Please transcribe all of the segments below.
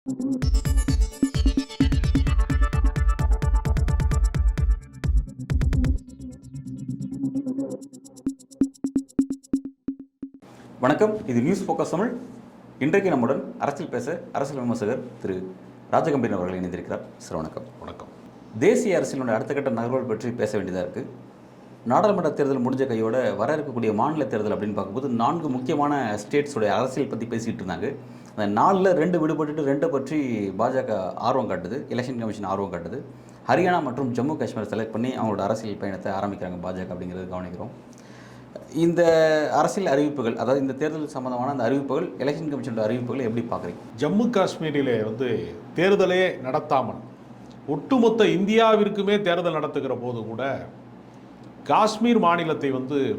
வணக்கம், இது news focus Tamil. இன்றைக்கு நம்முடன் அரசியல் பேச அரசியல் விமர்சகர் திரு ராஜகம்பீரன் அவர்கள் இணைந்திருக்கிறார். சார் வணக்கம். வணக்கம். தேசிய அரசியலுடைய அடுத்த கட்ட நகர்வுகள் பற்றி பேச வேண்டியதாக இருக்குது. நாடாளுமன்ற தேர்தல் முடிஞ்ச கையோட வர இருக்கக்கூடிய மாநில தேர்தல் அப்படின்னு பார்க்கும்போது 4 முக்கியமான ஸ்டேட்ஸுடைய அரசியல் பற்றி பேசிகிட்டு இருந்தாங்க. அந்த 4ல் 2 விடுபட்டுட்டு 2 பற்றி பாஜக ஆர்வம் காட்டுது, எலெக்ஷன் கமிஷன் ஆர்வம் காட்டுது. ஹரியானா மற்றும் ஜம்மு காஷ்மீர் செலக்ட் பண்ணி அவங்களோட அரசியல் பயணத்தை ஆரம்பிக்கிறாங்க பாஜக அப்படிங்கிறது கவனிக்கிறோம். இந்த அரசியல் அறிவிப்புகள், அதாவது இந்த தேர்தல் சம்பந்தமான அந்த அறிவிப்புகள், எலெக்ஷன் கமிஷனோட அறிவிப்புகளை எப்படி பார்க்குறீங்க? ஜம்மு காஷ்மீரிலே தேர்தலே நடத்தாமல் ஒட்டுமொத்த இந்தியாவிற்குமே தேர்தல் நடத்துகிற போது கூட காஷ்மீர் மாநிலத்தை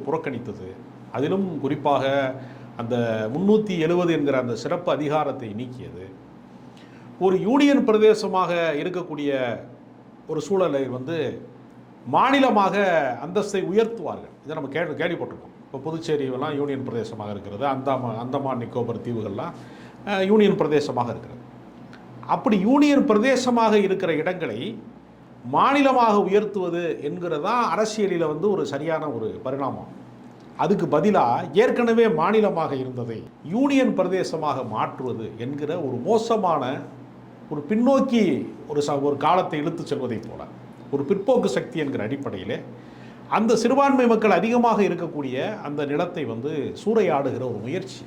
புறக்கணித்தது. அதிலும் குறிப்பாக அந்த 370 என்கிற அந்த சிறப்பு அதிகாரத்தை நீக்கியது. ஒரு யூனியன் பிரதேசமாக இருக்கக்கூடிய ஒரு சூழலை மாநிலமாக அந்தஸ்தை உயர்த்துவார்கள். இதை நம்ம கேள்விப்பட்டிருக்கோம். இப்போ புதுச்சேரியெல்லாம் யூனியன் பிரதேசமாக இருக்கிறது, அந்தமான் நிக்கோபர் தீவுகள்லாம் யூனியன் பிரதேசமாக இருக்கிறது. அப்படி யூனியன் பிரதேசமாக இருக்கிற இடங்களை மாநிலமாக உயர்த்துவது என்கிறதா அரசியலில் ஒரு சரியான ஒரு பரிணாமம். அதுக்கு பதிலாக ஏற்கனவே மாநிலமாக இருந்ததை யூனியன் பிரதேசமாக மாற்றுவது என்கிற ஒரு மோசமான ஒரு பின்னோக்கி ஒரு காலத்தை இழுத்து செல்வதை போல ஒரு பிற்போக்கு சக்தி என்கிற அடிப்படையில் அந்த சிறுபான்மை மக்கள் அதிகமாக இருக்கக்கூடிய அந்த நிலத்தை சூறையாடுகிற ஒரு முயற்சி.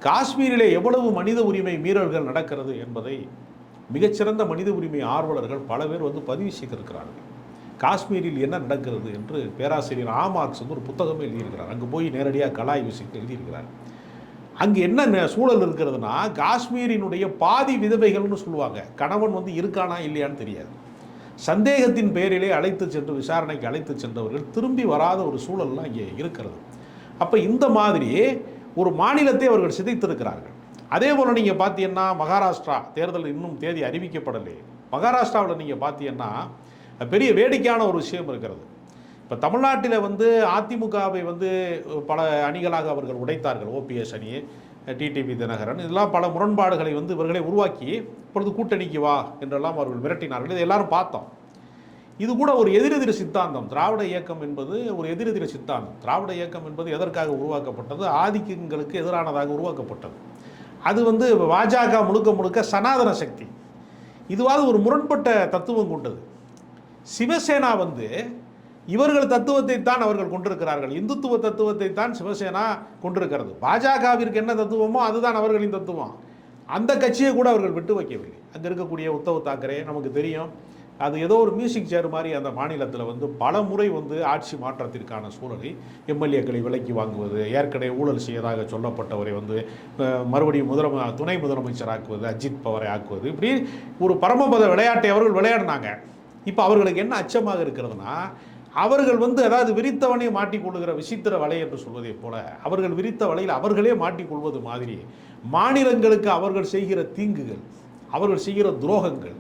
காஷ்மீரிலே எவ்வளவு மனித உரிமை மீறல்கள் நடக்கிறது என்பதை மிகச்சிறந்த மனித உரிமை ஆர்வலர்கள் பல பேர் பதிவு செய்திருக்கிறார்கள். காஷ்மீரில் என்ன நடக்கிறது என்று பேராசிரியர் ஆமார்க்ஸ் ஒரு புத்தகமே எழுதியிருக்கிறார். அங்கே போய் நேரடியாக கலாய் விஷயத்தை எழுதியிருக்கிறார். அங்கே என்ன சூழல் இருக்கிறதுனா, காஷ்மீரினுடைய பாதி விதவைகள்னு சொல்லுவாங்க. கணவன் இருக்கானா இல்லையான்னு தெரியாது. சந்தேகத்தின் பெயரிலே அழைத்து சென்று விசாரணைக்கு அழைத்து சென்றவர்கள் திரும்பி வராத ஒரு சூழல்லாம் இங்கே இருக்கிறது. அப்போ இந்த மாதிரி ஒரு மாநிலத்தை அவர்கள் சிதைத்திருக்கிறார்கள். அதே போல் நீங்கள் பார்த்தீங்கன்னா மகாராஷ்டிரா தேர்தல் இன்னும் தேதி அறிவிக்கப்படலை. மகாராஷ்டிராவில் நீங்கள் பார்த்தீங்கன்னா பெரிய வேடிக்கையான ஒரு விஷயம் இருக்கிறது. இப்போ தமிழ்நாட்டில் அதிமுகவை பல அணிகளாக அவர்கள் உடைத்தார்கள். ஓபிஎஸ் அணி, டிடிவி தினகரன், இதெல்லாம் பல முரண்பாடுகளை இவர்களை உருவாக்கி இப்பொழுது கூட்டணிக்கு வா என்றெல்லாம் அவர்கள் மிரட்டினார்கள். இதை எல்லாரும் பார்த்தோம். இது கூட ஒரு எதிரெதிர் சித்தாந்தம். திராவிட இயக்கம் என்பது ஒரு எதிரெதிர் சித்தாந்தம். திராவிட இயக்கம் என்பது எதற்காக உருவாக்கப்பட்டது? ஆதிக்கங்களுக்கு எதிரானதாக உருவாக்கப்பட்டது. அது பாஜக முழுக்க முழுக்க சனாதன சக்தி. இதுவாது ஒரு முரண்பட்ட தத்துவம் கொண்டது. சிவசேனா இவர்கள் தத்துவத்தை தான் அவர்கள் கொண்டிருக்கிறார்கள். இந்துத்துவ தத்துவத்தை தான் சிவசேனா கொண்டிருக்கிறது. பாஜகவிற்கு என்ன தத்துவமோ அதுதான் அவர்களின் தத்துவம். அந்த கட்சியை கூட அவர்கள் விட்டு வைக்கவில்லை. அங்கே இருக்கக்கூடிய உத்தவ் தாக்கரே நமக்கு தெரியும். அது ஏதோ ஒரு மியூசிக் சேர் மாதிரி அந்த மாநிலத்தில் பல முறை ஆட்சி மாற்றத்திற்கான சூழலை, எம்எல்ஏக்களை விலைக்கு வாங்குவது, ஏற்கனவே ஊழல் செய்வதாக சொல்லப்பட்டவரை மறுபடியும் துணை முதலமைச்சராக்குவது, அஜித் பவரை ஆக்குவது, இப்படி ஒரு பரமபத விளையாட்டை அவர்கள் விளையாடினாங்க. இப்போ அவர்களுக்கு என்ன அச்சமாக இருக்கிறதுனா, அவர்கள் அதாவது விரித்தவனை மாட்டிக்கொள்ளுகிற விசித்திர வலை என்று சொல்வதை போல அவர்கள் விரித்த வலையில் அவர்களே மாட்டிக்கொள்வது மாதிரி மாநிலங்களுக்கு அவர்கள் செய்கிற தீங்குகள், அவர்கள் செய்கிற துரோகங்கள்,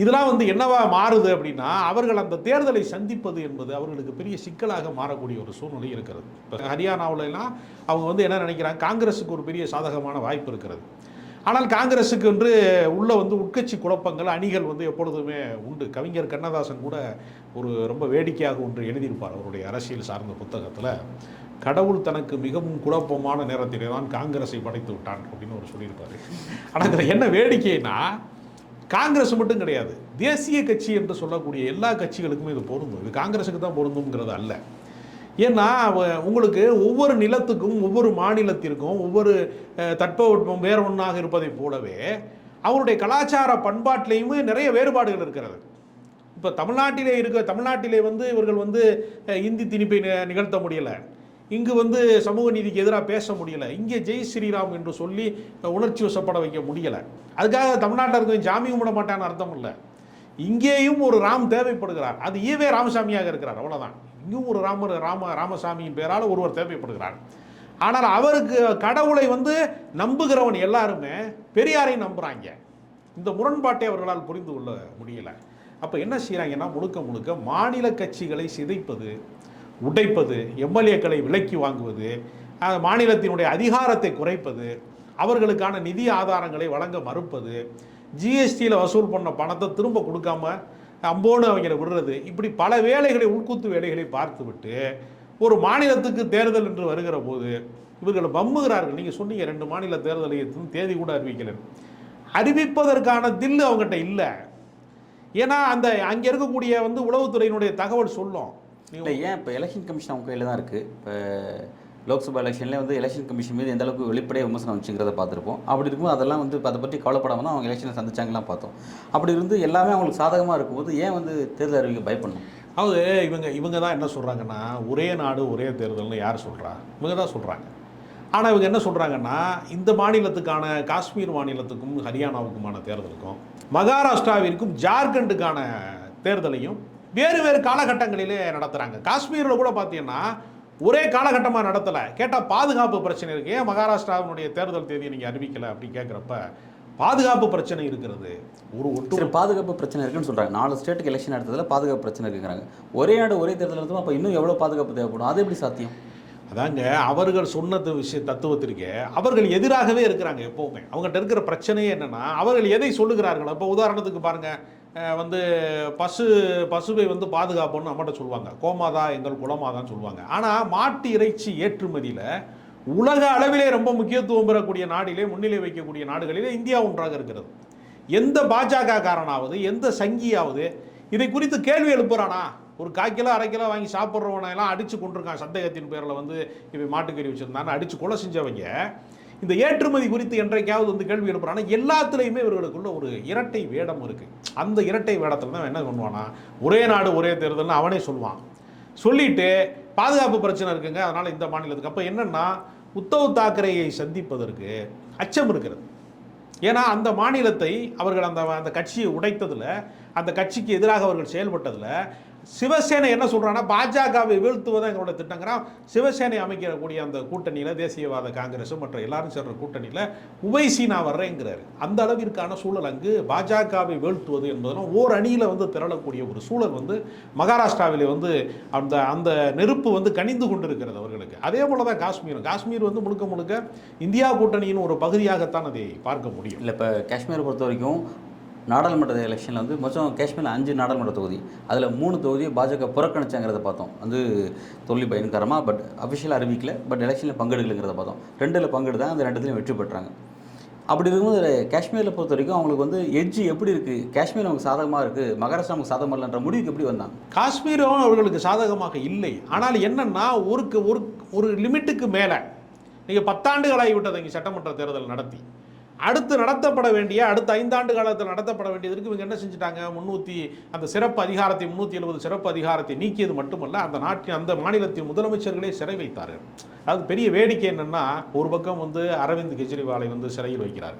இதெல்லாம் என்னவா மாறுது அப்படின்னா, அவர்கள் அந்த தேர்தலை சந்திப்பது என்பது அவர்களுக்கு பெரிய சிக்கலாக மாறக்கூடிய ஒரு சூழ்நிலை இருக்கிறது. இப்போ ஹரியானாவிலலாம் அவங்க என்ன நினைக்கிறாங்க, காங்கிரஸுக்கு ஒரு பெரிய சாதகமான வாய்ப்பு இருக்கிறது. ஆனால் காங்கிரஸுக்கு உள்ள உட்கட்சி குழப்பங்கள், அணிகள் எப்பொழுதுமே உண்டு. கவிஞர் கண்ணதாசன் கூட ஒரு ரொம்ப வேடிக்கையாக ஒன்று எழுதியிருப்பார் அவருடைய அரசியல் சார்ந்த புத்தகத்தில். கடவுள் தனக்கு மிகவும் குழப்பமான நேரத்திலே தான் காங்கிரஸை படைத்து விட்டான் அப்படின்னு ஒரு சொல்லியிருப்பார். ஆனால் இதில் என்ன வேடிக்கைனா, காங்கிரஸ் மட்டும் கிடையாது, தேசிய கட்சி என்று சொல்லக்கூடிய எல்லா கட்சிகளுக்குமே இது பொருந்தும். இது காங்கிரஸுக்கு தான் பொருந்துங்கிறது அல்ல. ஏன்னா உங்களுக்கு ஒவ்வொரு நிலத்துக்கும் ஒவ்வொரு மாநிலத்திற்கும் ஒவ்வொரு தட்பவெப்பம் வேறு ஒன்றாக இருப்பதை போலவே அவருடைய கலாச்சார பண்பாட்டிலையுமே நிறைய வேறுபாடுகள் இருக்கிறது. இப்போ தமிழ்நாட்டிலே இவர்கள் இந்தி திணிப்பை நிகழ்த்த முடியலை. இங்கு சமூக நீதிக்கு எதிராக பேச முடியலை. இங்கே ஜெய் ஸ்ரீராம் என்று சொல்லி உணர்ச்சி வசப்பட வைக்க முடியலை. அதுக்காக தமிழ்நாட்டில் இருக்க ஜாமி கும்பிட மாட்டான்னு அர்த்தம் இல்லை. இங்கேயும் ஒரு ராம் தேவைப்படுகிறார். அது ஈவே ராமசாமியாக இருக்கிறார், அவ்வளோதான். இங்கும் ஒரு ராமசாமியின் பேரால் ஒருவர் தேவைப்படுகிறார். ஆனால் அவருக்கு கடவுளை நம்புகிறவன் எல்லாருமே பெரியாரையும் நம்புகிறாங்க. இந்த முரண்பாட்டை அவர்களால் புரிந்து கொள்ள முடியலை. அப்போ என்ன செய்கிறாங்கன்னா, முழுக்க முழுக்க மாநில கட்சிகளை சிதைப்பது, உடைப்பது, எம்எல்ஏக்களை விலைக்கு வாங்குவது, மாநிலத்தினுடைய அதிகாரத்தை குறைப்பது, அவர்களுக்கான நிதி ஆதாரங்களை வழங்க மறுப்பது, ஜிஎஸ்டியில் வசூல் பண்ண பணத்தை திரும்ப கொடுக்காம அம்போன்னு அவங்களை விடுறது, இப்படி பல வேலைகளை உள்குத்து வேலைகளை பார்த்துவிட்டு ஒரு மாநிலத்துக்கு தேர்தல் என்று வருகிற போது இவர்கள் பம்புகிறார்கள். நீங்கள் சொன்னீங்க 2 மாநில தேர்தலை தேதி கூட அறிவிக்கல. அறிவிப்பதற்கான தில்லு அவங்ககிட்ட இல்லை. ஏன்னா அந்த அங்கே இருக்கக்கூடிய உளவுத்துறையினுடைய தகவல் சொல்லும். இல்லை, ஏன் இப்போ எலெக்ஷன் கமிஷன் அவங்க கையில் தான் இருக்குது. இப்போ லோக்சபா எலெக்ஷன்லேயே எலெக்ஷன் கமிஷன் மீது எந்த அளவுக்கு வெளிப்படையாக விமர்சனம் வச்சுங்கிறத பார்த்துருப்போம். அப்படி இருக்கும்போது அதெல்லாம் அதை பற்றி கவலைப்படாமல் தான் அவங்க எலெக்ஷனை சந்திச்சாங்கலாம் பார்த்தோம். அப்படி இருந்து எல்லாமே அவங்களுக்கு சாதகமாக இருக்கும்போது ஏன் தேர்தல் அறிவிக்க பயப்படணும்? அதாவது இவங்க தான் என்ன சொல்கிறாங்கன்னா, ஒரே நாடு ஒரே தேர்தல்னு யார் சொல்கிறா? இவங்க தான் சொல்கிறாங்க. ஆனால் இவங்க என்ன சொல்கிறாங்கன்னா, இந்த மாநிலத்துக்கான காஷ்மீர் மாநிலத்துக்கும் ஹரியானாவுக்குமான தேர்தலுக்கும் மகாராஷ்டிராவிற்கும் ஜார்க்கண்டுக்கான தேர்தலையும் வேறு வேறு காலகட்டங்களிலே நடத்துகிறாங்க. காஷ்மீரில் கூட பார்த்தீங்கன்னா ஒரே காலகட்டமாக நடத்தலை. கேட்டால் பாதுகாப்பு பிரச்சனை இருக்குது. ஏன் மகாராஷ்டிராவினுடைய தேர்தல் தேதியை நீங்கள் அறிவிக்கலை அப்படின்னு கேட்குறப்ப பாதுகாப்பு பிரச்சனை இருக்கிறது. ஒரு பாதுகாப்பு பிரச்சனை இருக்குன்னு சொல்கிறாங்க. 4 ஸ்டேட்டுக்கு எலெக்ஷன் நடத்ததில் பாதுகாப்பு பிரச்சனை இருக்குங்கிறாங்க. ஒரே நாடு ஒரே தேர்தல் நடத்தும். அப்போ இன்னும் எவ்வளோ பாதுகாப்பு தேவைப்படும்? அது எப்படி சாத்தியம்? அதாங்க அவர்கள் சொன்ன தத்துவத்திற்கு அவர்கள் எதிராகவே இருக்கிறாங்க எப்போவுமே. அவங்ககிட்ட இருக்கிற பிரச்சனையே என்னென்னா, அவர்கள் எதை சொல்லுகிறார்கள். இப்போ உதாரணத்துக்கு பாருங்கள், பசுவை பாதுகாப்புன்னு நம்மகிட்ட சொல்லுவாங்க. கோமாதா எங்கள் குலமாதான்னு சொல்லுவாங்க. ஆனால் மாட்டு இறைச்சி ஏற்றுமதியில் உலக அளவிலே ரொம்ப முக்கியத்துவம் பெறக்கூடிய நாடிலே, முன்னிலை வைக்கக்கூடிய நாடுகளிலே இந்தியா ஒன்றாக இருக்கிறது. எந்த பாஜக காரனாவது, எந்த சங்கியாவது இதை குறித்து கேள்வி எழுப்புறானா? ஒரு 1/4 கிலோ 1/2 கிலோ வாங்கி சாப்பிட்றவனையெல்லாம் அடித்து கொண்டிருக்கான். சந்தேகத்தின் பேரில் இவன் மாட்டுக்கறி வச்சுருந்தான்னு அடித்து கொலை செஞ்சவங்க இந்த ஏற்றுமதி குறித்து என்றைக்காவது கேள்வி எழுப்புறானா? எல்லாத்துலேயுமே இவர்களுக்குள்ள ஒரு இரட்டை வேடம் இருக்குது. அந்த இரட்டை வேடத்தில் தான் என்ன பண்ணுவானா, ஒரே நாடு ஒரே தேர்தல்னு அவனே சொல்லுவான். சொல்லிட்டு பாதுகாப்பு பிரச்சனை இருக்குங்க, அதனால் இந்த மாநிலத்துக்கு. அப்போ என்னென்னா, உத்தவ் தாக்கரேயை சந்திப்பதற்கு அச்சம் இருக்கிறது. ஏன்னா அந்த மாநிலத்தை அவர்கள் அந்த கட்சியை உடைத்ததில், அந்த கட்சிக்கு எதிராக அவர்கள் செயல்பட்டதில் சிவசேனை என்ன சொல்கிறான்னா, பாஜகவை வீழ்த்துவதை எங்களோட திட்டங்கிறான். சிவசேனை அமைக்கக்கூடிய அந்த கூட்டணியில், தேசியவாத காங்கிரஸ் மற்ற எல்லாரும் சேர்ற கூட்டணியில் உவைசி நான் வர்றேங்கிறாரு. அந்த அளவிற்கான சூழல் அங்கு பாஜகவை வீழ்த்துவது என்பதெல்லாம் ஓர் அணியில் திரளக்கூடிய ஒரு சூழல் மகாராஷ்டிராவில் அந்த அந்த நெருப்பு கனிந்து கொண்டு இருக்கிறது அவர்களுக்கு. அதே போல தான் காஷ்மீர் முழுக்க முழுக்க இந்தியா கூட்டணியின் ஒரு பகுதியாகத்தான் அதை பார்க்க முடியும். இல்லை, இப்போ காஷ்மீரை பொறுத்த வரைக்கும் நாடாளுமன்ற எலெக்ஷனில் மொத்தம் காஷ்மீரில் 5 நாடாளுமன்ற தொகுதி, அதில் 3 தொகுதியை பாஜக புறக்கணிச்சாங்கிறத பார்த்தோம். தோல்வி பயன்கரமாக, பட் அஃபிஷியலாக அறிவிக்கல, பட் எலெக்ஷனில் பங்கெடுக்கலைங்கிறத பார்த்தோம். 2ல் பங்கெடுத்து தான் அந்த 2த்துலையும் வெற்றி பெற்றாங்க. அப்படி இருக்கும்போது காஷ்மீரில் பொறுத்த வரைக்கும் அவங்களுக்கு எட்ஜ் எப்படி இருக்குது? காஷ்மீர் நமக்கு சாதகமாக இருக்குது, மகாராஷ்டிரா நமக்கு சாதகமாக இல்லைன்ற முடிவுக்கு எப்படி வந்தாங்க? காஷ்மீரும் அவர்களுக்கு சாதகமாக இல்லை. ஆனால் என்னென்னா, ஒரு லிமிட்டுக்கு மேலே நீங்கள் 10 ஆண்டுகளாகிவிட்டது இங்கே சட்டமன்ற தேர்தல் நடத்தி. அடுத்து நடத்தப்பட வேண்டிய, அடுத்த 5 ஆண்டு காலத்தில் நடத்தப்பட வேண்டியதற்கு இவங்க என்ன செஞ்சுட்டாங்க, அந்த சிறப்பு அதிகாரத்தை 370 சிறப்பு அதிகாரத்தை நீக்கியது மட்டுமல்ல, அந்த மாநிலத்தின் முதலமைச்சர்களே சிறை வைத்தார்கள். அது பெரிய வேடிக்கை என்னென்னா, ஒரு பக்கம் அரவிந்த் கெஜ்ரிவாலை சிறையில் வைக்கிறார்,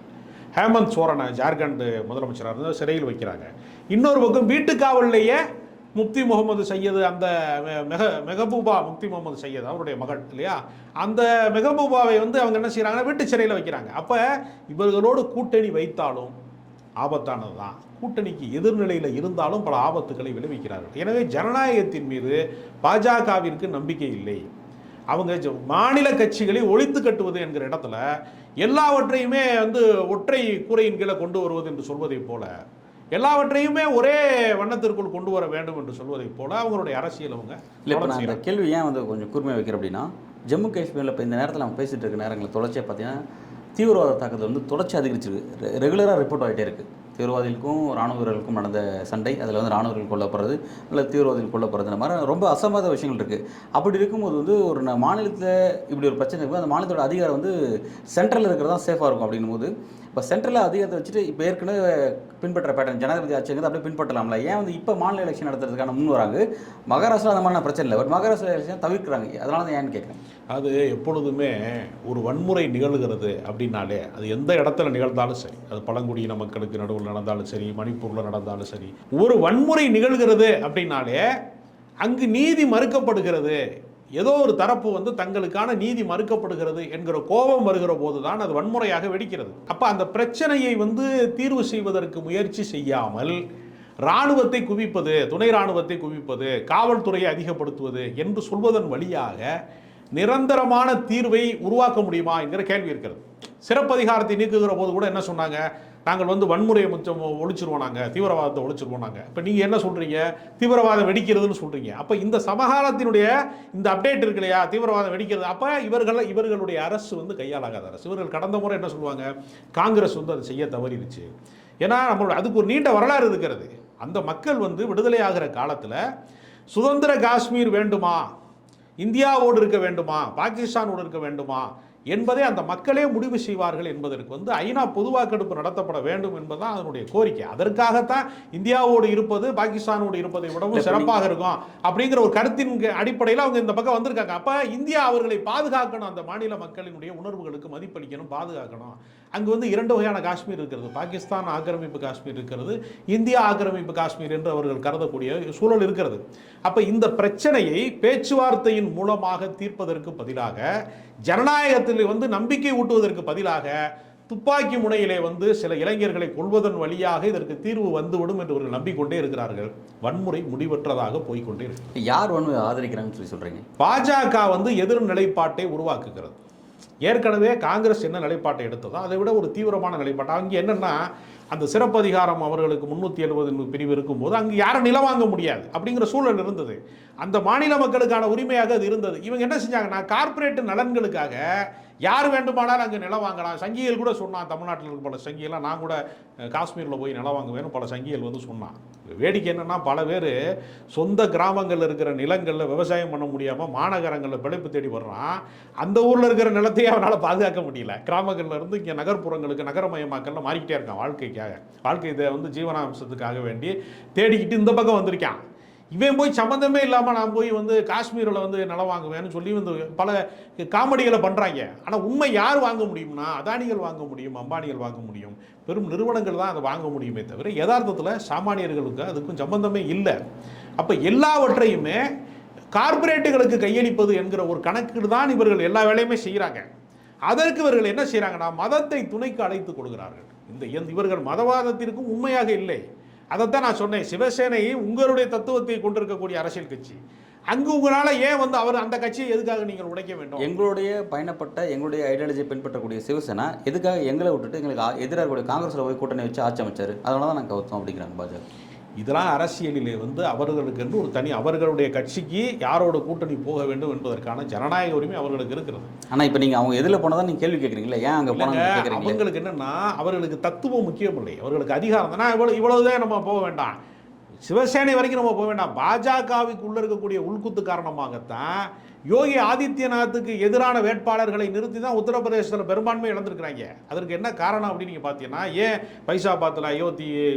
ஹேமந்த் சோரனை ஜார்க்கண்ட் முதலமைச்சராக இருந்து சிறையில் வைக்கிறாங்க. இன்னொரு பக்கம் வீட்டுக்காவல்லையே முஃப்தி முகமது சையது, அந்த மெஹபூபா முஃப்தி முகமது சையது அவருடைய மகள் இல்லையா, அந்த மெஹபூபாவை அவங்க என்ன செய்கிறாங்கன்னா வீட்டு சிறையில் வைக்கிறாங்க. அப்போ இவர்களோடு கூட்டணி வைத்தாலும் ஆபத்தானது தான், கூட்டணிக்கு எதிர்நிலையில் இருந்தாலும் பல ஆபத்துக்களை விளைவிக்கிறார்கள். எனவே ஜனநாயகத்தின் மீது பாஜகவிற்கு நம்பிக்கை இல்லை. அவங்க மாநில கட்சிகளை ஒழித்து கட்டுவது என்கிற இடத்துல எல்லாவற்றையுமே ஒற்றை கூரையின் கீழே கொண்டு வருவது என்று சொல்வதை போல, எல்லாவற்றையுமே ஒரே வண்ணத்திற்குள் கொண்டு வர வேண்டும் என்று சொல்வதை போல அவங்களுடைய அரசியல் அவங்க. இல்லை, இப்போ நான் இந்த கேள்வி ஏன் கொஞ்சம் கூர்மையாக வைக்கிறேன் அப்படின்னா, ஜம்மு காஷ்மீரில் இப்போ இந்த நேரத்தில் நம்ம பேசிகிட்டு இருக்க நேரங்களில் தொடர்ச்சியாக பார்த்தீங்கன்னா தீவிரவாத தாக்குதல் தொடர்ச்சி அதிகரிச்சிருக்கு. ரெகுலராக ரிப்போர்ட் ஆகிட்டே இருக்குது. தீவிரவாதிகளுக்கும் ராணுவ வீரர்களுக்கும் நடந்த சண்டை, அதில் ராணுவர்கள் கொல்லப்படுறது, இல்லை தீவிரவாதிகள் கொல்லப்படுறது, இந்த மாதிரி ரொம்ப அசம்பாத விஷயங்கள் இருக்குது. அப்படி இருக்கும்போது ஒரு மாநிலத்தில் இப்படி ஒரு பிரச்சனை இருக்கும், அந்த மாநிலத்தோட அதிகாரம் சென்ட்ரலில் இருக்கிறது தான் சேஃபாக இருக்கும். அப்படின்னும் போது இப்போ சென்ட்ரலில் அதிகாரத்தை வச்சுட்டு இப்போ ஏற்கனவே பின்பற்ற பேட்டர்ன் ஜனாதிபதி ஆட்சிங்கிறது அப்படியே பின்பற்றலாம்ல, ஏன் இப்போ மாநில எலெக்ஷன் நடத்துறதுக்கான முன் வராங்க? மகாராஷ்டிரா அந்த மாதிரியான பிரச்சனை இல்லை, பட் மகாராஷ்டிரா எலெக்ஷன் தவிர்க்கிறாங்க. அதனால தான் ஏன்னு கேட்குறேன். அது எப்பொழுதுமே ஒரு வன்முறை நிகழ்கிறது அப்படின்னாலே, அது எந்த இடத்துல நிகழ்ந்தாலும் சரி, அது பழங்குடியின மக்களுக்கு நடுவில் நடந்தாலும் சரி, மணிப்பூரில் நடந்தாலும் சரி, ஒரு வன்முறை நிகழ்கிறது அப்படின்னாலே அங்கு நீதி மறுக்கப்படுகிறது, ஏதோ ஒரு தரப்பு தங்களுக்கான நீதி மறுக்கப்படுகிறது என்கிற கோபம் வருகிற போது தான் அது வன்முறையாக வெடிக்கிறது. அப்போ அந்த பிரச்சனையை தீர்வு செய்வதற்கு முயற்சி செய்யாமல் இராணுவத்தை குவிப்பது, துணை இராணுவத்தை குவிப்பது, காவல்துறையை அதிகப்படுத்துவது என்று சொல்வதன் வழியாக நிரந்தரமான தீர்வை உருவாக்க முடியுமா என்கிற கேள்வி இருக்கிறது. சிறப்பதிகாரத்தை நீக்குகிற போது கூட என்ன சொன்னாங்க, நாங்கள் வந்து வன்முறையை முச்சம் ஒழிச்சிருவோம், நாங்கள் தீவிரவாதத்தை ஒழிச்சிருவோம் நாங்கள். இப்போ நீங்கள் என்ன சொல்கிறீங்க, தீவிரவாதம் வெடிக்கிறதுன்னு சொல்கிறீங்க. அப்போ இந்த சமகாலத்தினுடைய இந்த அப்டேட் இருக்கு இல்லையா, தீவிரவாதம் வெடிக்கிறது, அப்போ இவர்களுடைய அரசு வந்து கையாளாகாத அரசு. இவர்கள் கடந்த முறை என்ன சொல்லுவாங்க, காங்கிரஸ் வந்து அதை செய்ய தவறிடுச்சு. ஏன்னா நம்மளோட அதுக்கு ஒரு நீண்ட வரலாறு இருக்கிறது. அந்த மக்கள் வந்து விடுதலை ஆகிற காலத்தில் சுதந்திர காஷ்மீர் வேண்டுமா, இந்தியாவோடு இருக்க வேண்டுமா, பாகிஸ்தானோடு இருக்க வேண்டுமா என்பதை அந்த மக்களே முடிவு செய்வார்கள் என்பதற்கு வந்து ஐநா பொதுவாக்கெடுப்பு நடத்தப்பட வேண்டும் என்பதுதான் அதனுடைய கோரிக்கை. அதற்காகத்தான் இந்தியாவோடு இருப்பது பாகிஸ்தானோடு இருப்பதை விடவும் சிறப்பாக இருக்கும் அப்படிங்கிற ஒரு கருத்தின் அடிப்படையில் அவங்க இந்த பக்கம் வந்திருக்காங்க. அப்போ இந்தியா அவர்களை பாதுகாக்கணும், அந்த மாநில மக்களினுடைய உணர்வுகளுக்கு மதிப்பளிக்கணும், பாதுகாக்கணும். அங்கு வந்து 2 வகையான காஷ்மீர் இருக்கிறது, பாகிஸ்தான் ஆக்கிரமிப்பு காஷ்மீர் இருக்கிறது, இந்தியா ஆக்கிரமிப்பு காஷ்மீர் என்று அவர்கள் கருதக்கூடிய சூழல் இருக்கிறது. அப்போ இந்த பிரச்சனையை பேச்சுவார்த்தையின் மூலமாக தீர்ப்பதற்கு பதிலாக, ஜனநாயகத்தில் வந்து நம்பிக்கை ஊட்டுவதற்கு பதிலாக துப்பாக்கி முனையிலே வந்து சில இளைஞர்களை கொள்வதன் வழியாக இதற்கு தீர்வு வந்துவிடும் என்று அவர்கள் நம்பிக்கொண்டே இருக்கிறார்கள். வன்முறை முடிவற்றதாக போய்கொண்டே இருக்கு. யார் வன்முறை ஆதரிக்கிறாங்கன்னு சொல்லி சொல்றீங்க? பாஜக வந்து எதிர் நிலைப்பாட்டை உருவாக்குகிறது. ஏற்கனவே காங்கிரஸ் என்ன நிலைப்பாட்டை எடுத்ததோ அதை விட ஒரு தீவிரமான நிலைப்பாடு. அங்கே என்னன்னா, அந்த சிறப்பதிகாரம் அவர்களுக்கு 370 பிரிவு இருக்கும்போது அங்கே யாரும் நிலம் வாங்க முடியாது அப்படிங்கிற சூழல் இருந்தது. அந்த மாநில மக்களுக்கான உரிமையாக அது இருந்தது. இவங்க என்ன செஞ்சாங்கன்னா, கார்ப்பரேட் நலன்களுக்காக யார் வேண்டுமானாலும் அங்கே நிலம் வாங்கலாம். சங்கிகள் கூட சொன்னான், தமிழ்நாட்டில் இருக்க பல சங்கிகள்லாம், நான் கூட காஷ்மீரில் போய் நிலம் வாங்குவேன்னு பல சங்கிகள் வந்து சொன்னான். வேடிக்கை என்னென்னா, பல பேர் சொந்த கிராமங்களில் இருக்கிற நிலங்களில் விவசாயம் பண்ண முடியாமல் மாநகரங்களில் பிழைப்பு தேடி வர்றான். அந்த ஊரில் இருக்கிற நிலத்தையே அவனால் பாதுகாக்க முடியல. கிராமங்களில் இருந்து இங்கே நகர்ப்புறங்களுக்கு நகரமயமாக்கல்ல மாறிக்கிட்டே இருக்கான். வாழ்க்கை இதை வந்து ஜீவனாம்சத்துக்காக வேண்டி தேடிக்கிட்டு இந்த பக்கம் வந்திருக்கான். இவன் போய் சம்மந்தமே இல்லாமல் நான் போய் வந்து காஷ்மீரில் வந்து நிலம் வாங்குவேன்னு சொல்லி வந்து பல காமெடிகளை பண்ணுறாங்க. ஆனால் உண்மை யார் வாங்க முடியும்னா, அதானிகள் வாங்க முடியும், அம்பானிகள் வாங்க முடியும், பெரும் நிறுவனங்கள் தான் அதை வாங்க முடியுமே தவிர யதார்த்தத்தில் சாமானியர்களுக்கு அதுக்கும் சம்பந்தமே இல்லை. அப்போ எல்லாவற்றையுமே கார்ப்பரேட்டுகளுக்கு கையளிப்பது என்கிற ஒரு கணக்கு தான் இவர்கள் எல்லா வேலையுமே செய்கிறாங்க. அதற்கு இவர்கள் என்ன செய்கிறாங்கன்னா, மதத்தை துணைக்கு அழைத்து கொடுக்கிறார்கள். இவர்கள் மதவாதத்திற்கும் உண்மையாக இல்லை. அதைத்தான் நான் சொன்னேன். சிவசேனை உங்களுடைய தத்துவத்தை கொண்டிருக்கக்கூடிய அரசியல் கட்சி. அங்கு உங்களால் ஏன் வந்து அவர் அந்த கட்சியை எதுக்காக நீங்கள் உடைக்க வேண்டும்? எங்களுடைய பயணப்பட்ட எங்களுடைய ஐடியாலஜியை பின்பற்றக்கூடிய சிவசேனா எதுக்காக எங்களை விட்டுட்டு எங்களுக்கு எதிராக காங்கிரஸில் போய் கூட்டணி வச்சு ஆட்சி அமைச்சார், அதனால தான் நான் கவுத்தோம் அப்படிங்கிறாங்க பாஜக. இதெல்லாம் அரசியலிலே வந்து அவர்களுக்கு என்று ஒரு தனி, அவர்களுடைய கட்சிக்கு யாரோட கூட்டணி போக வேண்டும் என்பதற்கான ஜனநாயக உரிமை அவர்களுக்கு இருக்கிறது. ஆனால் இப்போ நீங்கள் அவங்க எதில் போனதான் நீங்கள் கேள்வி கேட்குறீங்களா, ஏன் அங்கே போனாங்க? அவங்களுக்கு என்னன்னா, அவர்களுக்கு தத்துவம் முக்கியம் இல்லை, அவர்களுக்கு அதிகாரம் தானே. இவ்வளவுதான் நம்ம போக வேண்டாம், சிவசேனை வரைக்கும் நம்ம போக வேண்டாம். பாஜகவுக்கு உள்ள இருக்கக்கூடிய உள்குத்து காரணமாகத்தான் யோகி ஆதித்யநாத்துக்கு எதிரான வேட்பாளர்களை நிறுத்தி தான் உத்தரப்பிரதேசத்தில் பெரும்பான்மை இழந்திருக்கிறாங்க. அதற்கு என்ன காரணம் அப்படின்னு நீங்கள் பார்த்தீங்கன்னா, ஏன் பைசாபாத்தில் அயோத்தி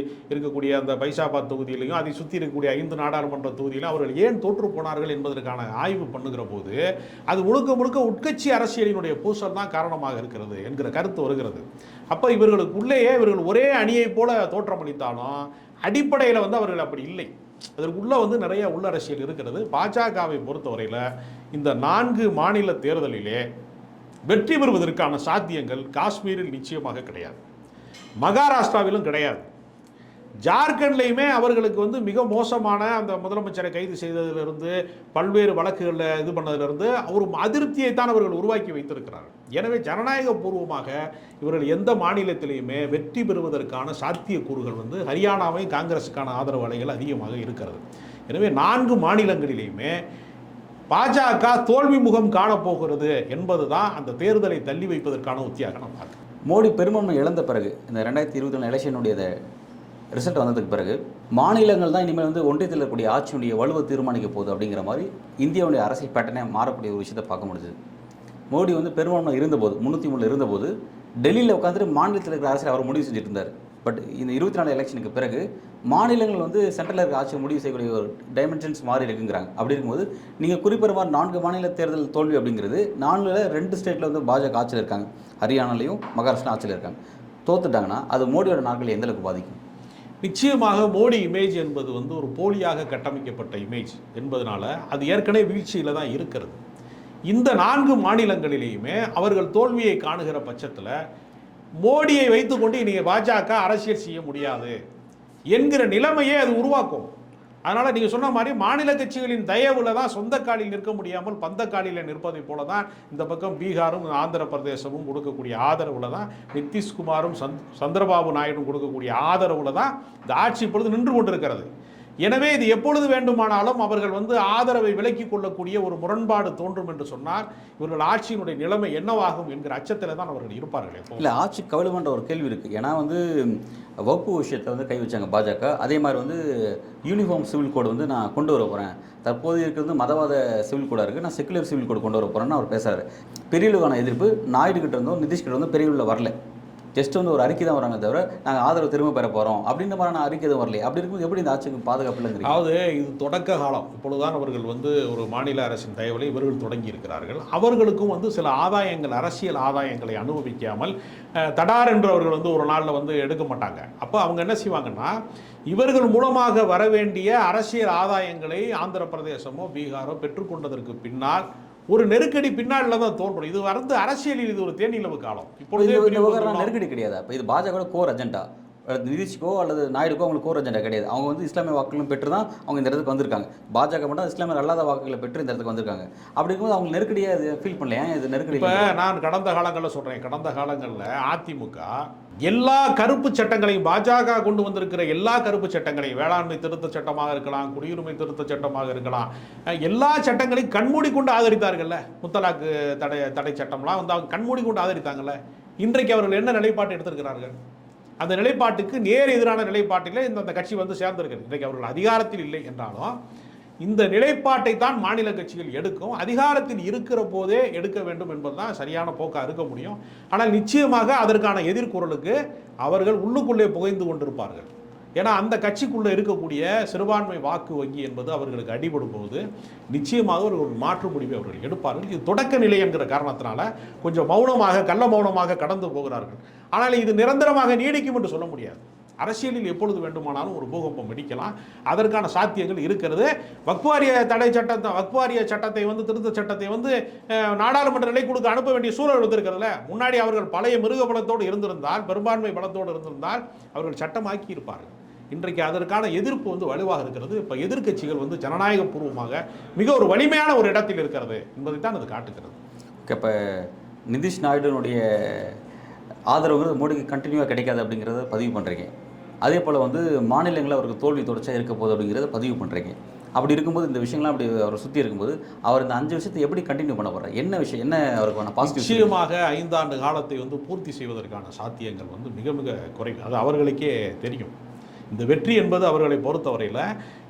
இருக்கக்கூடிய அந்த பைசாபாத் தொகுதியிலையும் அதை சுற்றி இருக்கக்கூடிய 5 நாடாளுமன்ற தொகுதியிலும் அவர்கள் ஏன் தோற்று போனார்கள் என்பதற்கான ஆய்வு பண்ணுகிற போது அது முழுக்க முழுக்க உட்கட்சி அரசியலினுடைய பூசல் தான் காரணமாக இருக்கிறது என்கிற கருத்து வருகிறது. அப்போ இவர்களுக்குள்ளேயே இவர்கள் ஒரே அணியை போல தோற்றமளித்தாலும் அடிப்படையில் வந்து அவர்கள் அப்படி இல்லை. அதற்குள்ள வந்து நிறைய உள்ளரசியல் இருக்கிறது. பாஜகவை பொறுத்தவரையில் இந்த 4 மாநில தேர்தலிலே வெற்றி பெறுவதற்கான சாத்தியங்கள் காஷ்மீரில் நிச்சயமாக கிடையாது, மகாராஷ்டிராவிலும் கிடையாது, ஜார்க்கண்ட்லையுமே அவர்களுக்கு வந்து மிக மோசமான அந்த முதலமைச்சரை கைது செய்ததிலிருந்து பல்வேறு வழக்குகளில் இது பண்ணதிலிருந்து ஒரு அதிருப்தியை தான் அவர்கள் உருவாக்கி வைத்திருக்கிறார்கள். எனவே ஜனநாயக பூர்வமாக இவர்கள் எந்த மாநிலத்திலையுமே வெற்றி பெறுவதற்கான சாத்தியக்கூறுகள் வந்து ஹரியானாவை காங்கிரஸுக்கான ஆதரவு அலைகள் அதிகமாக இருக்கிறது. எனவே 4 மாநிலங்களிலேயுமே பாஜக தோல்வி முகம் காணப்போகிறது என்பது தான் அந்த தேர்தலை தள்ளி வைப்பதற்கான உத்தியாக நான் பார்க்கிறேன். மோடி பெரும்பான்மை இழந்த பிறகு இந்த 2024 எலெக்ஷனுடைய ரிசல்ட் வந்ததுக்கு பிறகு மாநிலங்கள் தான் இனிமேல் வந்து ஒன்றியத்தில் இருக்கக்கூடிய ஆட்சியுடைய வலுவை தீர்மானிக்க போகுது அப்படிங்கிற மாதிரி இந்தியாவுடைய அரசியல் பேட்டர்னே மாறக்கூடிய ஒரு விஷயத்தை பார்க்க முடியுது. மோடி வந்து பெரும்பான்மை இருந்தபோது 303 இருந்தபோது டெல்லியில் உட்காந்துட்டு மாநிலத்தில் இருக்கிற அரசியல் அவர் முடிவு செஞ்சுட்டு இருந்தார். பட் இந்த 24 எலெக்ஷனுக்கு பிறகு மாநிலங்கள் வந்து சென்ட்ரலில் இருக்கிற ஆட்சியை முடிவு செய்யக்கூடிய ஒரு டைமென்ஷன்ஸ் மாறி இருக்குங்கிறாங்க. அப்படி இருக்கும்போது நீங்கள் குறிப்பிட்ட மாதிரி 4 மாநில தேர்தல் தோல்வி அப்படிங்கிறது 4ல் 2 ஸ்டேட்டில் வந்து பாஜக ஆட்சியில் இருக்காங்க, ஹரியானாலையும் மகாராஷ்டிரா ஆட்சியில் இருக்காங்க. தோத்துட்டாங்கன்னா அது மோடியோட நாட்கள் எந்த அளவுக்கு பாதிக்கும்? நிச்சயமாக மோடி இமேஜ் என்பது வந்து ஒரு போலியாக கட்டமைக்கப்பட்ட இமேஜ் என்பதனால அது ஏற்கனவே வீழ்ச்சியில் தான் இருக்கிறது. இந்த 4 மாநிலங்களிலேயுமே அவர்கள் தோல்வியை காணுகிற பட்சத்தில் மோடியை வைத்துக்கொண்டு நீங்கள் பாஜக அரசியல் செய்ய முடியாது என்கிற நிலைமையே அது உருவாக்கும். அதனால் நீங்கள் சொன்ன மாதிரி மாநில கட்சிகளின் தயவில் தான் சொந்த காலில் நிற்க முடியாமல் பந்த காலில் நிற்பதை போல தான் இந்த பக்கம் பீகாரும் ஆந்திர பிரதேசமும் கொடுக்கக்கூடிய ஆதரவில் தான் நிதிஷ்குமாரும் சந்திரபாபு நாயுடும் கொடுக்கக்கூடிய ஆதரவில் தான் இந்த ஆட்சி இப்பொழுது நின்று கொண்டிருக்கிறது. எனவே இது எப்பொழுது வேண்டுமானாலும் அவர்கள் ஆதரவை விலக்கிக் கொள்ளக்கூடிய ஒரு முரண்பாடு தோன்றும் என்று சொன்னால் இவர்கள் ஆட்சியினுடைய நிலைமை என்னவாகும் என்கிற அச்சத்தில் தான் அவர்கள் இருப்பார்கள். இல்லை, ஆட்சி கவலைமன்ற ஒரு கேள்வி இருக்குது. ஏன்னா வகுப்பு விஷயத்தில் கை வச்சாங்க பாஜக. அதே மாதிரி யூனிஃபார்ம் சிவில் கோடு நான் கொண்டு வர போகிறேன், தற்போது இருக்கிறது மதவாத சிவில் கோடாக இருக்குது, நான் செக்குலர் சிவில் கோடு கொண்டு வர போகிறேன்னு அவர் பேசுகிறார். பெரியளவான எதிர்ப்பு நாயுடு கிட்ட இருந்தோம் நிதிஷ் கிட்ட பெரியளவில் வரல. ஜஸ்ட் ஒரு அறிக்கை தான் வராங்க தவிர நாங்கள் ஆதரவு திரும்ப பெற போகிறோம் அப்படின்ற மாதிரி அறிக்கை எதுவும் வரலையே. அப்படி இருக்கும்போது எப்படி இந்த ஆட்சிக்கு பாதுகாப்பு இல்லைங்க? அதாவது இது தொடக்க காலம். இப்பொழுதுதான் அவர்கள் ஒரு மாநில அரசின் தயவில் இவர்கள் தொடங்கி இருக்கிறார்கள். அவர்களுக்கும் சில ஆதாயங்கள், அரசியல் ஆதாயங்களை அனுபவிக்காமல் தடார் என்று அவர்கள் ஒரு நாளில் எடுக்க மாட்டாங்க. அப்போ அவங்க என்ன செய்வாங்கன்னா, இவர்கள் மூலமாக வர வேண்டிய அரசியல் ஆதாயங்களை ஆந்திர பிரதேசமோ பீகாரோ பெற்றுக்கொண்டதற்கு பின்னால் ஒரு நெருக்கடி பின்னாடில் தான் தோன்றும். இது அரசியலில் இது ஒரு தேனிலவு காலம். இப்பொழுது நெருக்கடி கிடையாது. இப்போ இது பாஜக கோர் அஜெண்டா, நிதிஷ்கோ அல்லது நாயுடுக்கோ அவங்களுக்கு கோர் அஜெண்டா கிடையாது. அவங்க இஸ்லாமிய வாக்குகளும் பெற்று தான் அவங்க இந்த இடத்துக்கு வந்திருக்காங்க. பாஜக மட்டும் இஸ்லாமியர் அல்லாத வாக்குகளை பெற்று இந்த இடத்துக்கு வந்திருக்காங்க. அப்படி இருக்கும்போது அவங்க நெருக்கடியாக இது ஃபீல் பண்ணலையா? இது நெருக்கடி. இப்போ நான் கடந்த காலங்களில் சொல்கிறேன், கடந்த காலங்களில் அதிமுக எல்லா கருப்பு சட்டங்களையும், பாஜக கொண்டு வந்திருக்கிற எல்லா கருப்பு சட்டங்களையும், வேளாண்மை திருத்த சட்டமாக இருக்கலாம், குடியுரிமை திருத்த சட்டமாக இருக்கலாம், எல்லா சட்டங்களையும் கண்மூடி கொண்டு ஆதரித்தார்கள்ல. முத்தலாக்கு தடை சட்டம்லாம் அவங்க கண்மூடி கொண்டு ஆதரித்தாங்கல்ல. இன்றைக்கு அவர்கள் என்ன நிலைப்பாட்டை எடுத்திருக்கிறார்கள்? அந்த நிலைப்பாட்டுக்கு நேர் எதிரான நிலைப்பாட்டில் இந்த கட்சி சேர்ந்திருக்கிறது. இன்றைக்கு அவர்கள் அதிகாரத்தில் இல்லை என்றாலும் இந்த நிலைப்பாட்டை தான் மாநில கட்சிகள் எடுக்கும். அதிகாரத்தில் இருக்கிற போதே எடுக்க வேண்டும் என்பதுதான் சரியான போக்காக இருக்க முடியும். ஆனால் நிச்சயமாக அதற்கான எதிர்குரலுக்கு அவர்கள் உள்ளுக்குள்ளே புகைந்து கொண்டிருப்பார்கள். ஏன்னா அந்த கட்சிக்குள்ளே இருக்கக்கூடிய சிறுபான்மை வாக்கு வங்கி என்பது அவர்களுக்கு அடிபடும் போது நிச்சயமாக ஒரு மாற்று முடிவை அவர்கள் எடுப்பார்கள். இது தொடக்க நிலை என்கிற காரணத்தினால கொஞ்சம் மௌனமாக, கள்ள மௌனமாக கடந்து போகிறார்கள். ஆனால் இது நிரந்தரமாக நீடிக்கும் என்று சொல்ல முடியாது. அரசியலில் எப்பொழுது வேண்டுமானாலும் ஒரு பூகம்பம் வெடிக்கலாம். அதற்கான சாத்தியங்கள் இருக்கிறது. வக்ஃப் வாரிய சட்டத்தை திருத்த சட்டத்தை நாடாளுமன்ற நிலைக்குழுக்கு அனுப்ப வேண்டிய சூழல் வந்திருக்கிறதுல. முன்னாடி அவர்கள் பழைய மிருக பலத்தோடு இருந்திருந்தால், பெரும்பான்மை பலத்தோடு இருந்திருந்தால் அவர்கள் சட்டமாக்கி இருப்பார்கள். இன்றைக்கு அதற்கான எதிர்ப்பு வலுவாக இருக்கிறது. இப்போ எதிர்க்கட்சிகள் ஜனநாயக பூர்வமாக மிக ஒரு வலிமையான ஒரு இடத்தில் இருக்கிறது என்பதை தான் அது காட்டுகிறது. இப்போ நிதிஷ் நாயுடுனுடைய ஆதரவுங்கிறது மோடிக்கு கண்டினியூவாக கிடைக்காது அப்படிங்கிறத பதிவு பண்ணுறீங்க. அதே போல் மாநிலங்களில் அவருக்கு தோல்வி தொடர்ச்சியாக இருக்க போகுது அப்படிங்கிறத பதிவு பண்ணுறீங்க. அப்படி இருக்கும்போது இந்த விஷயங்கள்லாம் அப்படி அவரை சுற்றி இருக்கும்போது அவர் இந்த 5 விஷயத்தை எப்படி கண்டினியூ பண்ண போகிறார்? என்ன விஷயம், என்ன அவருக்கான பாசிட்டிவ்? நிச்சயமாக 5 ஆண்டு காலத்தை பூர்த்தி செய்வதற்கான சாத்தியங்கள் மிக மிக குறைவு. அது அவர்களுக்கே தெரியும். இந்த வெற்றி என்பது அவர்களை பொறுத்தவரையில்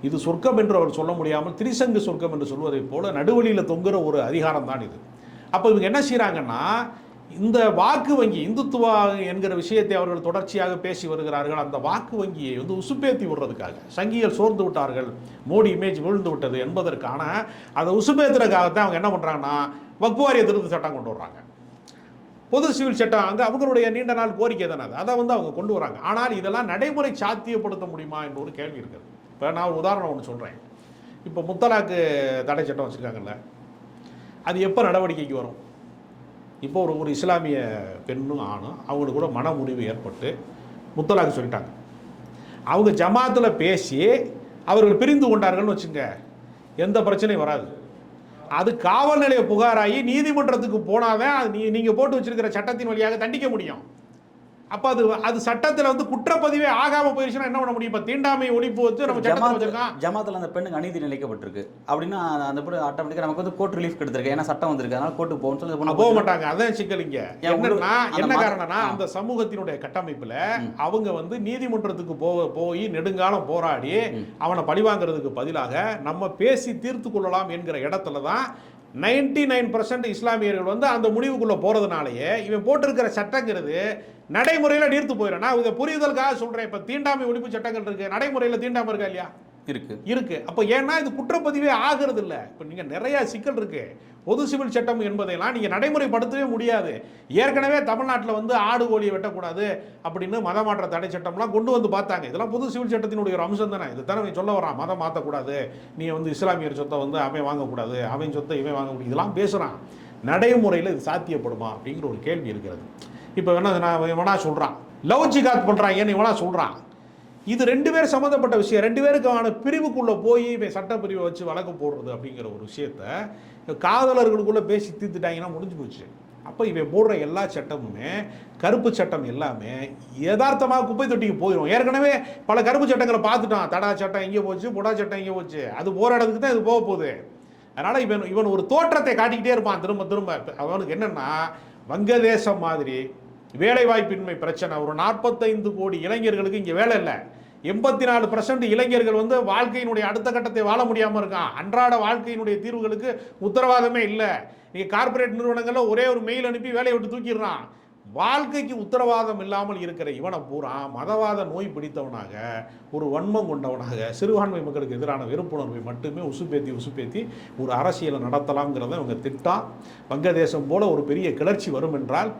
இது சொர்க்கம் என்று அவர் சொல்ல முடியாமல் திரிசங்கு சொர்க்கம் என்று சொல்வதைப் போல நடுவழியில் தொங்குற ஒரு அதிகாரம் தான் இது. அப்போ இவங்க என்ன செய்கிறாங்கன்னா, இந்த வாக்கு வங்கி, இந்துத்துவா என்கிற விஷயத்தை அவர்கள் தொடர்ச்சியாக பேசி வருகிறார்கள். அந்த வாக்கு வங்கியை உசுப்பேத்தி விடுறதுக்காக, சங்கிகள் சோர்ந்து விட்டார்கள், மோடி இமேஜ் விழுந்து விட்டது என்பதற்கான அதை உசுப்பேத்துறதுக்காகத்தான் அவங்க என்ன பண்ணுறாங்கன்னா வக்ஃப் வாரிய திருத்த சட்டம் கொண்டு வர்றாங்க. பொது சிவில் சட்டம் அவங்களுடைய நீண்ட நாள் கோரிக்கை தானே அதை அவங்க கொண்டு வராங்க. ஆனால் இதெல்லாம் நடைமுறை சாத்தியப்படுத்த முடியுமா என்ற ஒரு கேள்வி இருக்குது. இப்போ நான் ஒரு உதாரணம் ஒன்று சொல்கிறேன். இப்போ முத்தலாக்கு தடை சட்டம் வச்சுருக்காங்கல்ல, அது எப்போ நடவடிக்கைக்கு வரும்? இப்போ ஒரு இஸ்லாமிய பெண்ணும் ஆணும் அவங்களுக்கு கூட மன முடிவு ஏற்பட்டு முத்தலாக்கு சொல்லிட்டாங்க. அவங்க ஜமாத்தில் பேசி அவர்கள் பிரிந்து கொண்டார்கள்னு வச்சுங்க, எந்த பிரச்சனையும் வராது. அது காவல் நிலைய புகாராகி நீதிமன்றத்துக்கு போனாதான் நீங்கள் போட்டு வச்சிருக்கிற சட்டத்தின் வழியாக தண்டிக்க முடியும். அப்போ அது சட்டத்தில் குற்றப்பதிவே ஆகாமல் போயிடுச்சுன்னா என்ன பண்ண முடியும்? இப்போ தீண்டாமை ஒழிப்பு வச்சு நம்ம சட்டத்தில் வச்சிருக்கோம். ஜமாத்தில் அந்த பெண்ணுக்கு அநீதி நிலைக்கப்பட்டிருக்கு அப்படின்னா அந்த பெண்ணு ஆட்டோமேட்டிக்காக நமக்கு கோர்ட் ரிலீஃப் கிடைத்திருக்கு. ஏன்னா சட்டம் வந்திருக்கு, அதனால கோர்ட்டுக்கு போகணும்னு சொல்லி போக மாட்டாங்க. அதான் சிக்கலிங்க. என்ன காரணம்னா, அந்த சமூகத்தினுடைய கட்டமைப்பில் அவங்க நீதிமன்றத்துக்கு போய் நெடுங்காலம் போராடி அவனை பழிவாங்கிறதுக்கு பதிலாக நம்ம பேசி தீர்த்து கொள்ளலாம் என்கிற இடத்துல தான் 99% இஸ்லாமியர்கள் அந்த முடிவுக்குள்ளே போகிறதுனாலேயே இவன் போட்டிருக்கிற சட்டங்கிறது நடைமுறையில் நீர்த்து போயிடும். நான் இதை புரிதலுக்காக சொல்கிறேன். இப்போ தீண்டாமை ஒழிப்பு சட்டங்கள் இருக்குது, நடைமுறையில் தீண்டாமல் இருக்கா இல்லையா? இருக்கு. அப்போ ஏன்னா இது குற்றப்பதிவே ஆகிறது இல்லை. இப்போ நீங்கள் நிறையா சிக்கல் இருக்குது. பொது சிவில் சட்டம் என்பதையெல்லாம் நீங்கள் நடைமுறைப்படுத்தவே முடியாது. ஏற்கனவே தமிழ்நாட்டில் ஆடு கோழியை வெட்டக்கூடாது அப்படின்னு மதமாற்ற தடை சட்டம்லாம் கொண்டு பார்த்தாங்க. இதெல்லாம் பொது சிவில் சட்டத்தினுடைய ஒரு அம்சம் தானே. இது தானே சொல்ல வரான், மதம் மாற்றக்கூடாது, நீ இஸ்லாமியர் சொத்தை அவன் வாங்கக்கூடாது, அவன் சொத்தை இவன் வாங்கக்கூடாது, இதெல்லாம் பேசுகிறான். நடைமுறையில் இது சாத்தியப்படுமா அப்படிங்கிற ஒரு கேள்வி இருக்கிறது. இப்போ நான் இவனா சொல்கிறான், லவ் ஜிகாத் பண்ணுறாங்கன்னு இவனா சொல்கிறான். இது 2 பேர் சம்மந்தப்பட்ட விஷயம். 2 பேருக்கான பிரிவுக்குள்ளே போய் இவன் சட்டப்பிரிவை வச்சு வழக்கு போடுறது அப்படிங்கிற ஒரு விஷயத்த காதலர்களுக்குள்ளே பேசி தீர்த்துட்டாங்கன்னா முடிஞ்சு போச்சு. அப்போ இவன் போடுற எல்லா சட்டமுமே, கருப்பு சட்டம் எல்லாமே யதார்த்தமாக குப்பை தொட்டிக்கு போயிடும். ஏற்கனவே பல கருப்பு சட்டங்களை பார்த்துட்டான். தடா சட்டம் எங்கே போச்சு, புடா சட்டம் எங்கே போச்சு, அது போகிற இடத்துக்கு தான் இது போக போகுது. அதனால் இவன் ஒரு தோற்றத்தை காட்டிக்கிட்டே இருப்பான் திரும்ப திரும்ப. அவனுக்கு என்னென்னா, வங்கதேசம் மாதிரி வேலைவாய்ப்பின்மை பிரச்சனை, ஒரு 45 கோடி இளைஞர்களுக்கு இங்கே வேலை இல்லை. 84% இளைஞர்கள் வந்து வாழ்க்கையினுடைய அடுத்த கட்டத்தை வாழ முடியாமல் இருக்கான். அன்றாட வாழ்க்கையினுடைய தீர்வுகளுக்கு உத்தரவாதமே இல்லை. நீங்கள் கார்ப்பரேட் நிறுவனங்களில் ஒரே ஒரு மெயில் அனுப்பி வேலையை விட்டு தூக்கிடுறான். வாழ்க்கைக்கு உத்தரவாதம் இல்லாமல் இருக்கிற இவனை பூரா மதவாத நோய் பிடித்தவனாக, ஒரு வன்மம் கொண்டவனாக, சிறுபான்மை மக்களுக்கு எதிரான வெறுப்புணர்வை மட்டுமே உசுப்பேத்தி ஒரு அரசியலை நடத்தலாம்ங்கிறத இவங்க திட்டம். வங்கதேசம் போல ஒரு பெரிய கிளர்ச்சி வரும் என்றால்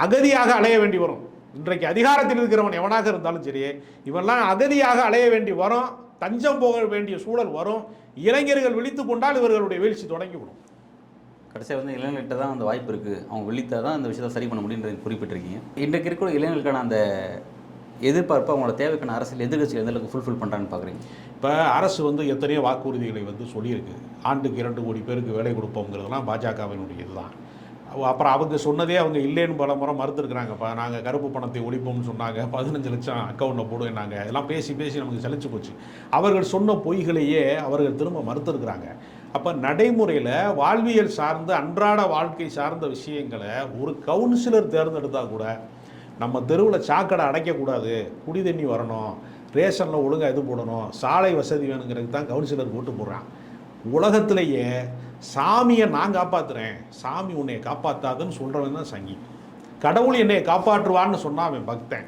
அகதியாக அலைய வேண்டி வரும். இன்றைக்கு அதிகாரத்தில் இருக்கிறவன் எவனாக இருந்தாலும் சரி, இவெல்லாம் அகதியாக அலைய வேண்டி வரும். தஞ்சம் போக வேண்டிய சூழல் வரும். இளைஞர்கள் விழித்து கொண்டால் இவர்களுடைய வீழ்ச்சி தொடங்கிவிடும். கடைசியாக வந்து இளைஞர்கிட்ட தான் அந்த வாய்ப்பு இருக்குது, அவங்க விழித்தா தான் இந்த விஷயத்தை சரி பண்ண முடியுன்றது குறிப்பிட்டிருக்கீங்க. இன்றைக்கு இருக்கிற இளைஞர்களுக்கான அந்த எதிர்பார்ப்பு, அவங்களோட தேவைக்கான அரசியல் எதிர்கட்சி எந்த அளவுக்கு ஃபுல்ஃபில் பண்ணுறான்னு பார்க்குறீங்க? இப்போ அரசு வந்து எத்தனையோ வாக்குறுதிகளை வந்து சொல்லியிருக்கு. ஆண்டுக்கு 2 கோடி பேருக்கு வேலை கொடுப்போங்கிறதுலாம் பாஜகவினுடைய இதுதான். அப்புறம் அவங்க சொன்னதே அவங்க இல்லைன்னு பல முறை மறுத்துருக்குறாங்கப்பா. நாங்கள் கருப்பு பணத்தை ஒழிப்போம்னு சொன்னாங்க, 15 லட்சம் அக்கௌண்ட்டில் போடுவேன்னாங்க. இதெல்லாம் பேசி நமக்கு செழிச்சு போச்சு. அவர்கள் சொன்ன பொய்களையே அவர்கள் திரும்ப மறுத்துருக்குறாங்க. அப்போ நடைமுறையில் வாழ்வியல் சார்ந்த அன்றாட வாழ்க்கை சார்ந்த விஷயங்களை ஒரு கவுன்சிலர் தேர்ந்தெடுத்தால் கூட, நம்ம தெருவில் சாக்கடை அடைக்கக்கூடாது, குடி தண்ணி வரணும், ரேஷனில் ஒழுங்காக இது போடணும், சாலை வசதி வேணுங்கிறதுக்கு தான் கவுன்சிலர் ஓட்டு போடுறான். உலகத்திலேயே சாமியை நான் காப்பாற்றுறேன், சாமி உன்னை காப்பாற்றாதுன்னு சொல்கிறவன் தான் சங்கி. கடவுள் என்னை காப்பாற்றுவான்னு சொன்னால் அவன் பக்தன்.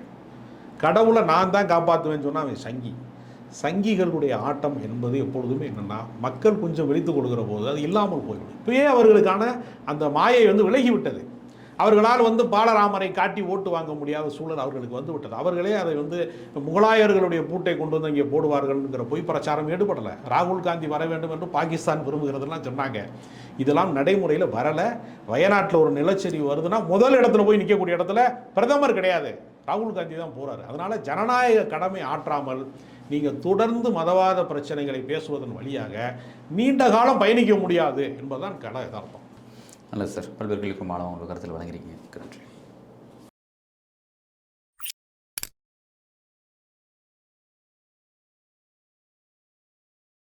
கடவுளை நான் தான் காப்பாற்றுவேன்னு சொன்னால் அவன் சங்கி. சங்கிகளுடைய ஆட்டம் என்பது எப்பொழுதுமே என்னென்னா, மக்கள் கொஞ்சம் விழித்து கொடுக்குற போது அது இல்லாமல் போய்விடும். இப்போயே அவர்களுக்கான அந்த மாயை வந்து விலகிவிட்டது. அவர்களால் வந்து பாலராமரை காட்டி ஓட்டு வாங்க முடியாத சூழல் அவர்களுக்கு வந்து விட்டது. அவர்களே அதை வந்து முகலாயர்களுடைய பூட்டை கொண்டு வந்து இங்கே போடுவார்கள்ங்கிற பொய் பிரச்சாரம் ஈடுபடலை. ராகுல் காந்தி வர வேண்டும் என்று பாகிஸ்தான் விரும்புகிறதுலாம் சொன்னாங்க. இதெல்லாம் நடைமுறையில் வரலை. வயநாட்டில் ஒரு நிலச்சரிவு வருதுன்னா முதல் இடத்துல போய் நிற்கக்கூடிய இடத்துல பிரதமர் கிடையாது, ராகுல் காந்தி தான் போகிறாரு. அதனால் ஜனநாயக கடமை ஆற்றாமல் நீங்கள் தொடர்ந்து மதவாத பிரச்சனைகளை பேசுவதன் வழியாக நீண்ட காலம் பயணிக்க முடியாது என்பதுதான் யதார்த்தம். நல்லது சார், பல்வேறு கேள்விக்கு மாணவ உங்களுக்கு கருத்தில் வழங்கியிருக்கீங்க. நன்றி.